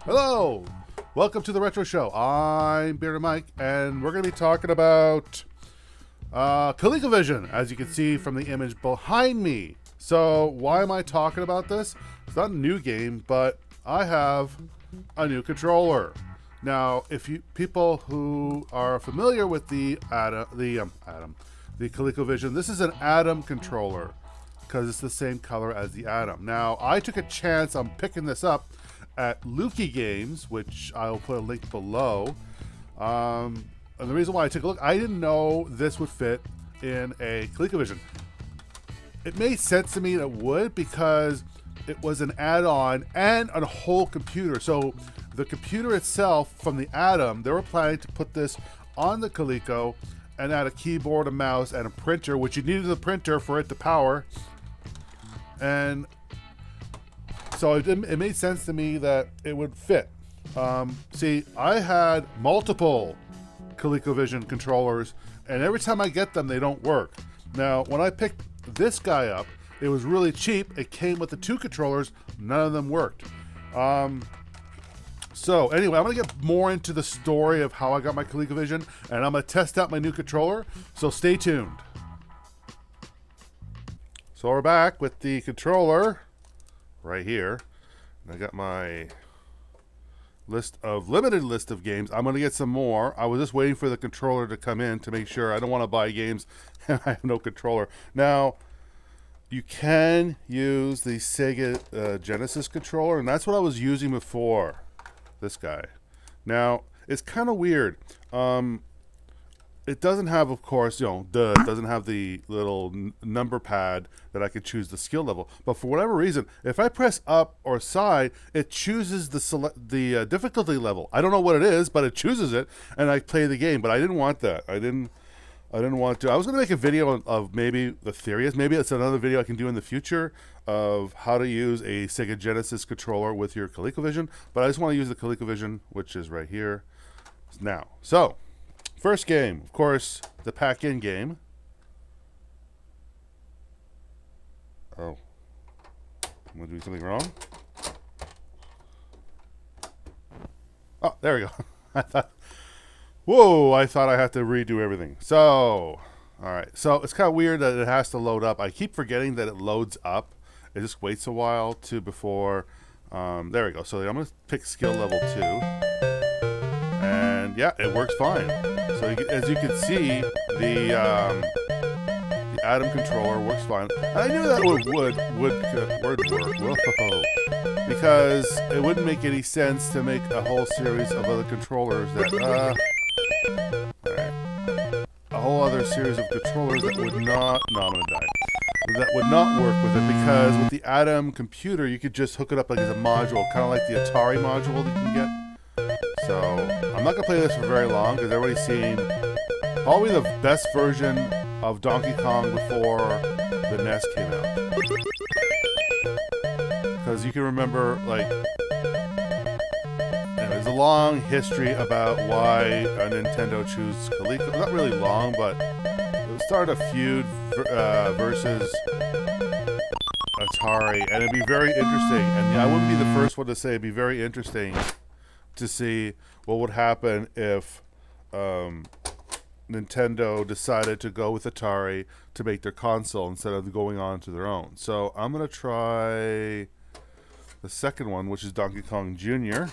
Hello! Welcome to the Retro Show. I'm Bearded Mike, and we're going to be talking about Colecovision, as you can see from the image behind me. So, why am I talking about this? It's not a new game, but I have a new controller. Now, if you people who are familiar with the Colecovision, this is an Adam controller because it's the same color as the Adam. Now, I took a chance on picking this up at Lukey Games, which I'll put a link below. And the reason why I took a look, I didn't know this would fit in a Colecovision. It made sense to me that it would because it was an add-on and a whole computer. So the computer itself from the Adam, they were planning to put this on the Coleco and add a keyboard, a mouse, and a printer, which you needed the printer for it to power. And so it made sense to me that it would fit. See, I had multiple Colecovision controllers, and every time I get them, they don't work. Now, when I picked this guy up, it was really cheap. It came with the two controllers. None of them worked. So anyway, I'm going to get more into the story of how I got my Colecovision, and I'm going to test out my new controller. So stay tuned. So we're back with the controller right here. I got my limited list of games. I'm going to get some more. I was just waiting for the controller to come in to make sure. I don't want to buy games and I have no controller. Now, you can use the Sega Genesis controller, and that's what I was using before. This guy. Now, it's kind of weird. It doesn't have, of course, it doesn't have the little number pad that I could choose the skill level. But for whatever reason, if I press up or side, it chooses the difficulty level. I don't know what it is, but it chooses it, and I play the game. But I didn't want that. I didn't want to. I was going to make a video of maybe the theory is. Maybe it's another video I can do in the future of how to use a Sega Genesis controller with your Colecovision. But I just want to use the Colecovision, which is right here now. So, first game, of course, the pack-in game. Oh. Am I doing something wrong? Oh, there we go. I thought I had to redo everything. So, all right. So, it's kind of weird that it has to load up. I keep forgetting that it loads up. It just waits a while before. There we go. So, I'm going to pick skill level 2. And, yeah, it works fine. So, as you can see, the Adam controller works fine. I knew that would work. Whoa. Because it wouldn't make any sense to make a whole series of other controllers that, alright. A whole other series of controllers that would not, no, I'm gonna die. That would not work with it, because with the Adam computer, you could just hook it up like as a module, kind of like the Atari module that you can get. So, I'm not gonna play this for very long, because everybody's seen probably the best version of Donkey Kong before the NES came out. Because you can remember, like, there's a long history about why a Nintendo chose Coleco. Not really long, but it started a feud versus Atari, and it'd be very interesting. And I wouldn't be the first one to say it'd be very interesting to see what would happen if Nintendo decided to go with Atari to make their console instead of going on to their own. So I'm going to try the second one, which is Donkey Kong Jr.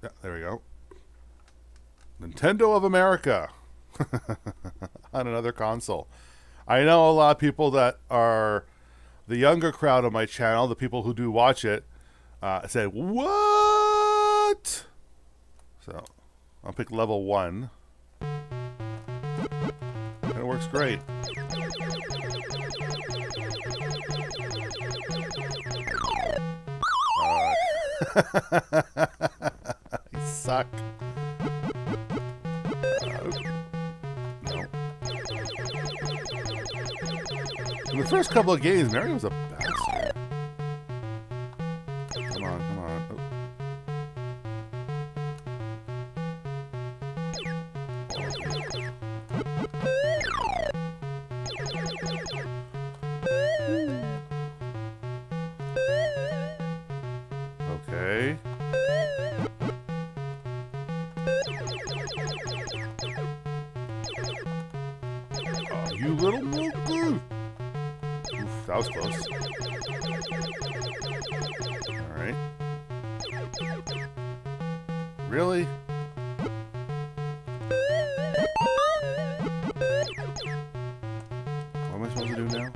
Yeah, there we go. Nintendo of America on another console. I know a lot of people that are the younger crowd of my channel, the people who do watch it, say, what? So, I'll pick level 1. And it works great. You suck. No. In the first couple of games, Mario was a bastard. Come on, come on. was close. Alright. Really? What am I supposed to do now?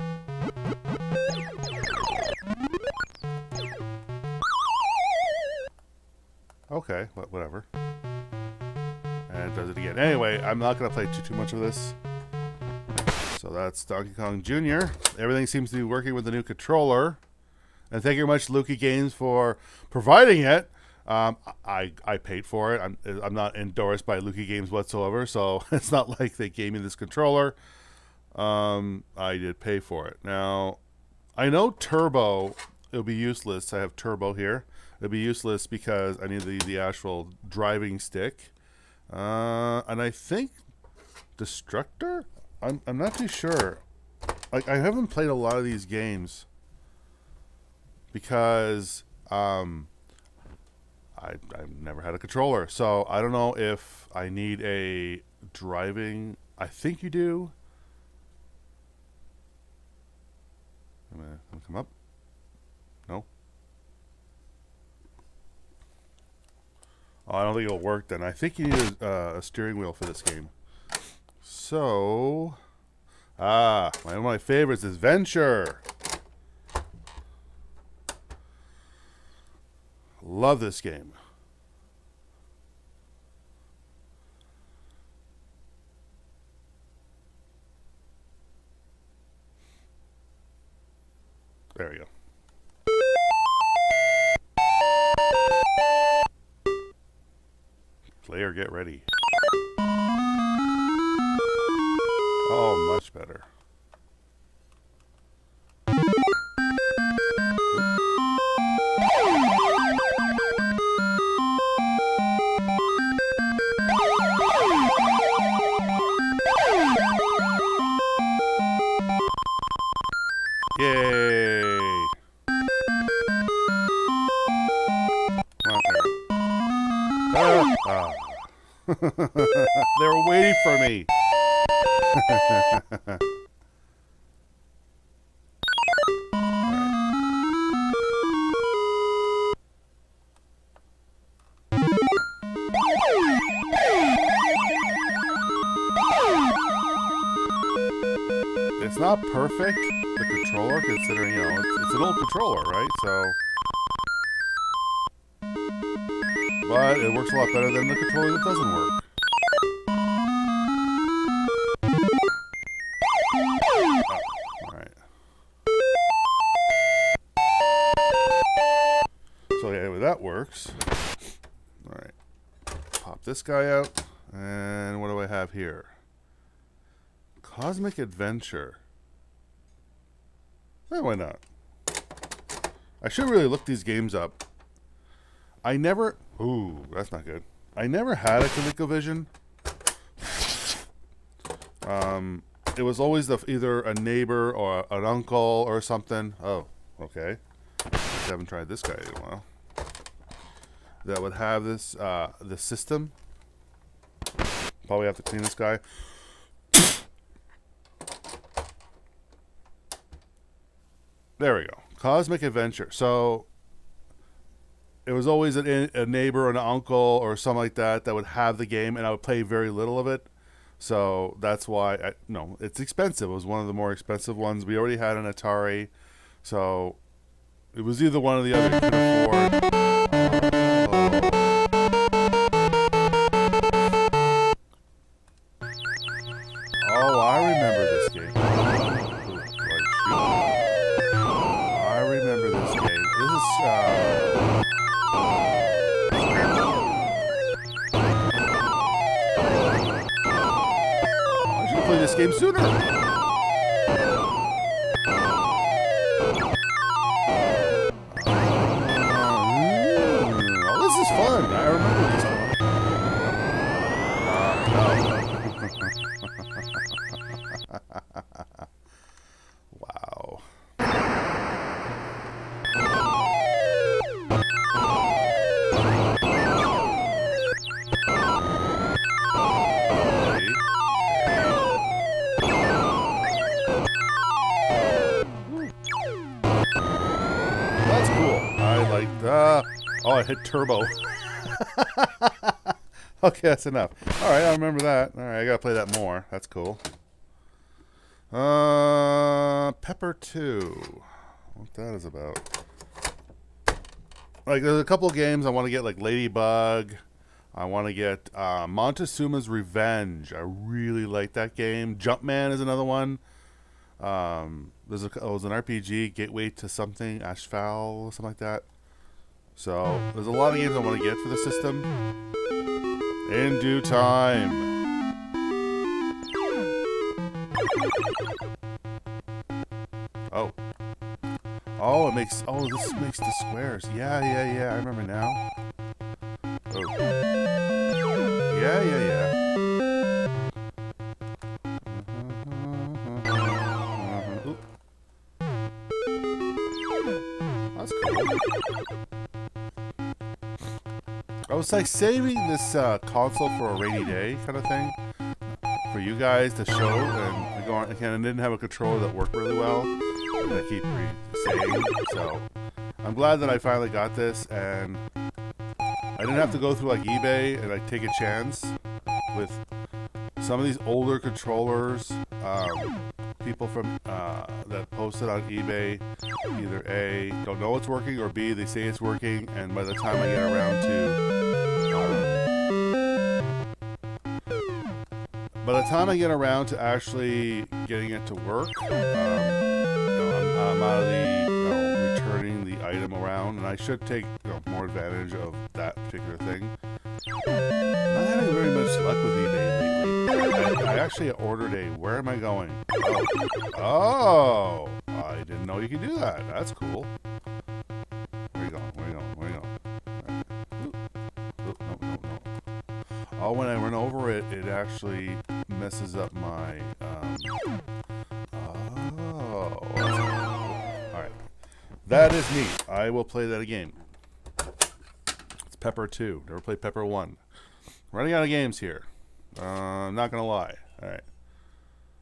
Okay, whatever. And it does it again. Anyway, I'm not going to play too much of this. So that's Donkey Kong Jr. Everything seems to be working with the new controller. And thank you very much, Lukey Games, for providing it. I paid for it. I'm not endorsed by Lukey Games whatsoever, so it's not like they gave me this controller. I did pay for it. Now, I know Turbo, it'll be useless. I have Turbo here. It'll be useless because I need the actual driving stick. And I think Destructor? I'm not too sure. Like, I haven't played a lot of these games because I've never had a controller, so I don't know if I need a driving. I think you do. I'm gonna come up. No. Oh, I don't think it'll work then. I think you need a steering wheel for this game. So, one of my favorites is Venture. Love this game. There we go. Player, get ready. Oh, much better. Yay! They were waiting for me. It's not perfect, the controller, considering, you know, it's an old controller, right? So, but it works a lot better than the controller that doesn't work. Oh, alright. So yeah, anyway, that works. Alright. Pop this guy out. And what do I have here? Cosmic Adventure. Eh, why not? I should really look these games up. I never... Ooh, that's not good. I never had a ColecoVision. It was always either a neighbor or an uncle or something. Oh, okay. I haven't tried this guy in a while. That would have this, the system. Probably have to clean this guy. There we go. Cosmic Adventure. So it was always a neighbor or an uncle or something like that would have the game, and I would play very little of it. So that's why no, it's expensive. It was one of the more expensive ones. We already had an Atari, so it was either one or the other you could afford. Oh, I remember this game. I remember this game. This is I should play this game sooner. Oh, this is fun. I remember this one. Wow. like, oh, I hit turbo. Okay, that's enough. All right, I remember that. All right, I gotta play that more. That's cool. Pepper 2. What that is about? Like, there's a couple of games I want to get, like Ladybug. I want to get Montezuma's Revenge. I really like that game. Jumpman is another one. It was an RPG, Gateway to something, Ashfal, something like that. So there's a lot of games I want to get for the system. In due time. Oh. Oh, it makes. Oh, this makes the squares. Yeah. I remember now. Oh. Yeah. Oop. That's cool. I was like saving this console for a rainy day kind of thing for you guys to show, and I didn't have a controller that worked really well. And I keep saying, so I'm glad that I finally got this, and I didn't have to go through like eBay and like take a chance with some of these older controllers. People from that posted on eBay either A, don't know it's working, or B, they say it's working, and by the time I get around to actually getting it to work, I'm out of the returning the item around, and I should take more advantage of that particular thing. I'm not having very much luck with eBay lately. I actually ordered a. Where am I going? Oh, I didn't know you could do that. That's cool. Where are you going? No. Oh, when I run over it, it actually messes up my. Oh, that's cool. All right. That is neat. I will play that again. It's Pepper 2. Never played Pepper 1. Running out of games here. I'm not going to lie. All right.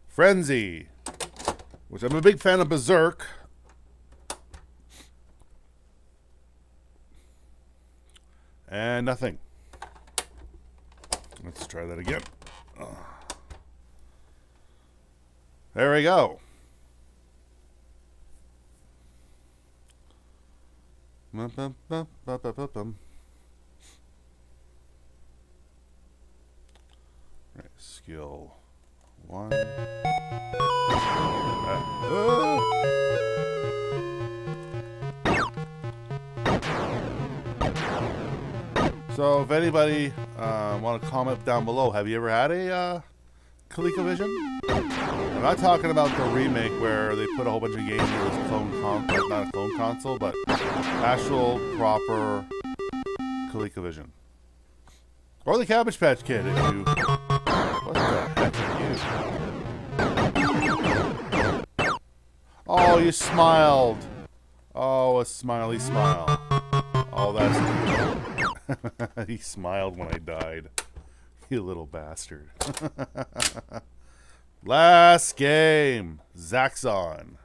Frenzy, which I'm a big fan of Berserk. And nothing. Let's try that again. There we go. Right, skill 1. So if anybody want to comment down below, have you ever had a Colecovision? I'm not talking about the remake where they put a whole bunch of games in this clone console, not a clone console, but actual proper Colecovision. Or the Cabbage Patch Kid if you... What the heck are you? Oh, you smiled. Oh, a smiley smile. Oh, that's... He smiled when I died. You little bastard. Last game. Zaxxon.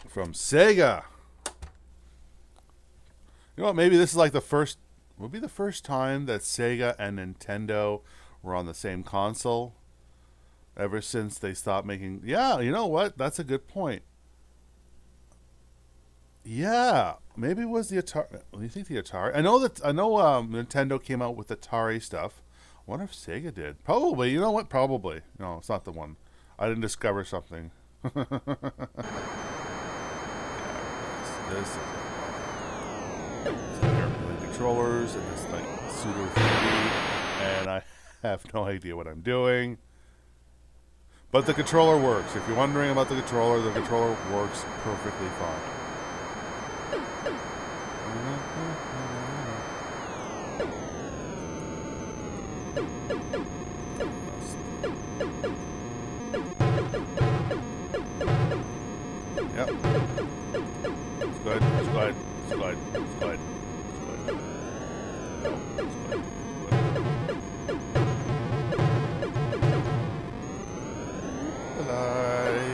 From Sega. You know what? Maybe this is like the first... Would be the first time that Sega and Nintendo were on the same console. Ever since they stopped making... Yeah, you know what? That's a good point. Yeah, maybe it was the Atari. Do you think the Atari? I know Nintendo came out with Atari stuff. I wonder if Sega did. Probably. You know what? Probably. No, it's not the one. I didn't discover something. This is controllers and this like pseudo 3D, and I have no idea what I'm doing. But the controller works. If you're wondering about the controller works perfectly fine. Yep. It's good. It's good. It's good. It's good. It's good. No, it's good. Bye.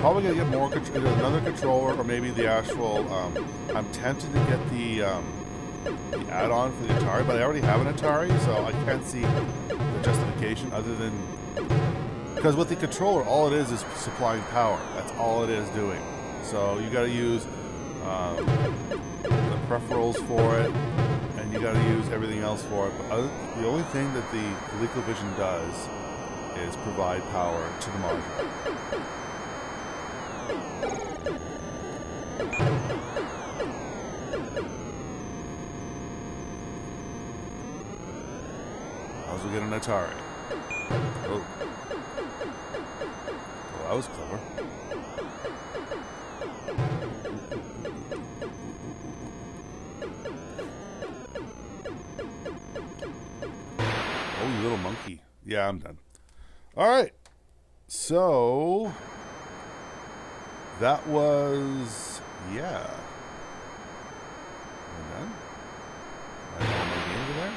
probably gonna get more another controller, or maybe the actual. I'm tempted to get the add-on for the Atari, but I already have an Atari, so I can't see the justification other than because with the controller, all it is supplying power. That's all it is doing. So you got to use the peripherals for it, and you got to use everything else for it. But the only thing that the ColecoVision does is provide power to the module. How's we get an Atari? Oh. Well, that was clever. Oh, you little monkey. Yeah, I'm done. All right. So that was, yeah. I'm done. I have all my games in there.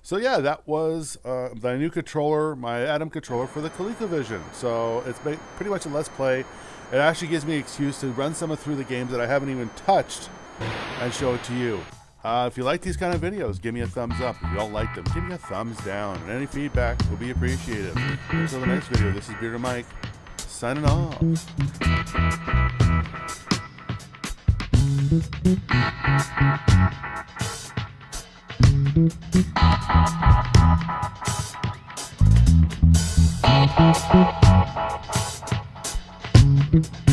So yeah, that was the new controller, my Adam controller for the ColecoVision. So it's pretty much a Let's Play. It actually gives me an excuse to run some through the games that I haven't even touched and show it to you. If you like these kind of videos, give me a thumbs up. If you don't like them, give me a thumbs down. And any feedback will be appreciated. Until the next video, this is Bearder Mike, signing off. Thank you.